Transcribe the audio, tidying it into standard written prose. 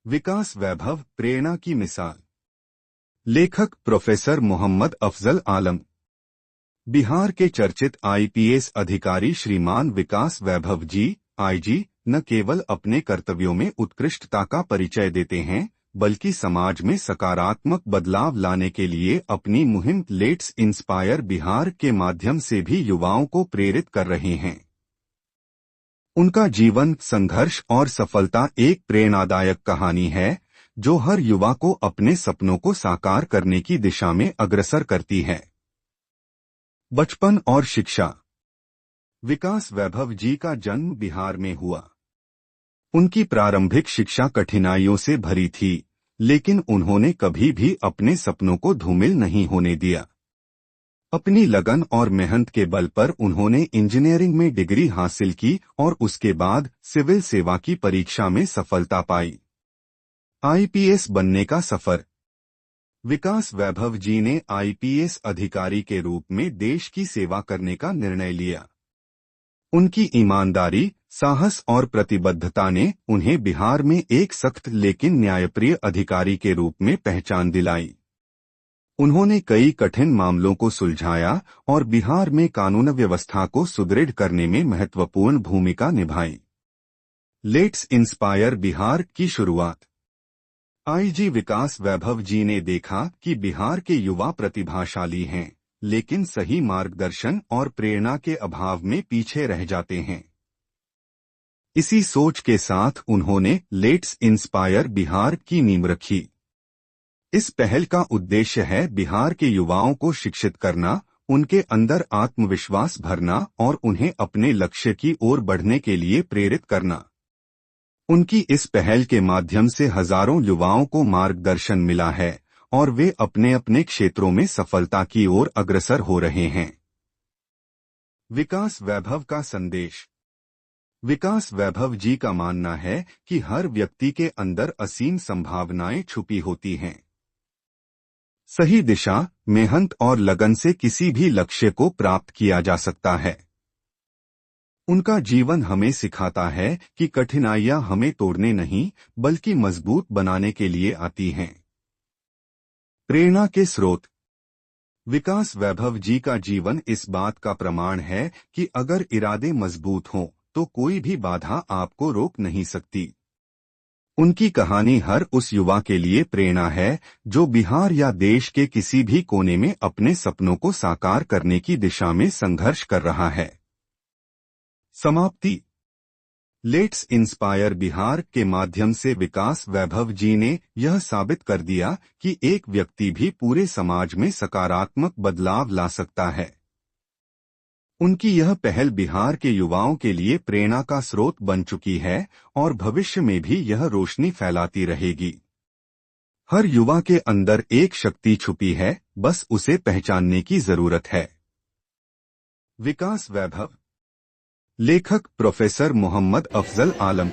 विकास वैभव प्रेरणा की मिसाल। लेखक प्रोफेसर मोहम्मद अफजल आलम। बिहार के चर्चित आईपीएस अधिकारी श्रीमान विकास वैभव जी आईजी न केवल अपने कर्तव्यों में उत्कृष्टता का परिचय देते हैं, बल्कि समाज में सकारात्मक बदलाव लाने के लिए अपनी मुहिम लेट्स इंस्पायर बिहार के माध्यम से भी युवाओं को प्रेरित कर रहे हैं। उनका जीवन, संघर्ष और सफलता एक प्रेरणादायक कहानी है, जो हर युवा को अपने सपनों को साकार करने की दिशा में अग्रसर करती है। बचपन और शिक्षा। विकास वैभव जी का जन्म बिहार में हुआ। उनकी प्रारंभिक शिक्षा कठिनाइयों से भरी थी, लेकिन उन्होंने कभी भी अपने सपनों को धूमिल नहीं होने दिया। अपनी लगन और मेहनत के बल पर उन्होंने इंजीनियरिंग में डिग्री हासिल की और उसके बाद सिविल सेवा की परीक्षा में सफलता पाई। आईपीएस बनने का सफर। विकास वैभव जी ने आईपीएस अधिकारी के रूप में देश की सेवा करने का निर्णय लिया। उनकी ईमानदारी, साहस और प्रतिबद्धता ने उन्हें बिहार में एक सख्त लेकिन न्यायप्रिय अधिकारी के रूप में पहचान दिलाई। उन्होंने कई कठिन मामलों को सुलझाया और बिहार में कानून व्यवस्था को सुदृढ़ करने में महत्वपूर्ण भूमिका निभाई। लेट्स इंस्पायर बिहार की शुरुआत। आईजी विकास वैभव जी ने देखा कि बिहार के युवा प्रतिभाशाली हैं, लेकिन सही मार्गदर्शन और प्रेरणा के अभाव में पीछे रह जाते हैं। इसी सोच के साथ उन्होंने लेट्स इंस्पायर बिहार की नींव रखी। इस पहल का उद्देश्य है बिहार के युवाओं को शिक्षित करना, उनके अंदर आत्मविश्वास भरना और उन्हें अपने लक्ष्य की ओर बढ़ने के लिए प्रेरित करना। उनकी इस पहल के माध्यम से हजारों युवाओं को मार्गदर्शन मिला है और वे अपने अपने क्षेत्रों में सफलता की ओर अग्रसर हो रहे हैं। विकास वैभव का संदेश। विकास वैभव जी का मानना है कि हर व्यक्ति के अंदर असीम संभावनाएं छुपी होती हैं। सही दिशा, मेहनत और लगन से किसी भी लक्ष्य को प्राप्त किया जा सकता है। उनका जीवन हमें सिखाता है कि कठिनाइयां हमें तोड़ने नहीं, बल्कि मजबूत बनाने के लिए आती हैं। प्रेरणा के स्रोत। विकास वैभव जी का जीवन इस बात का प्रमाण है कि अगर इरादे मजबूत हों, तो कोई भी बाधा आपको रोक नहीं सकती। उनकी कहानी हर उस युवा के लिए प्रेरणा है जो बिहार या देश के किसी भी कोने में अपने सपनों को साकार करने की दिशा में संघर्ष कर रहा है। समाप्ति। लेट्स इंस्पायर बिहार के माध्यम से विकास वैभव जी ने यह साबित कर दिया कि एक व्यक्ति भी पूरे समाज में सकारात्मक बदलाव ला सकता है। उनकी यह पहल बिहार के युवाओं के लिए प्रेरणा का स्रोत बन चुकी है और भविष्य में भी यह रोशनी फैलाती रहेगी। हर युवा के अंदर एक शक्ति छुपी है, बस उसे पहचानने की जरूरत है। विकास वैभव। लेखक प्रोफेसर मोहम्मद अफजल आलम।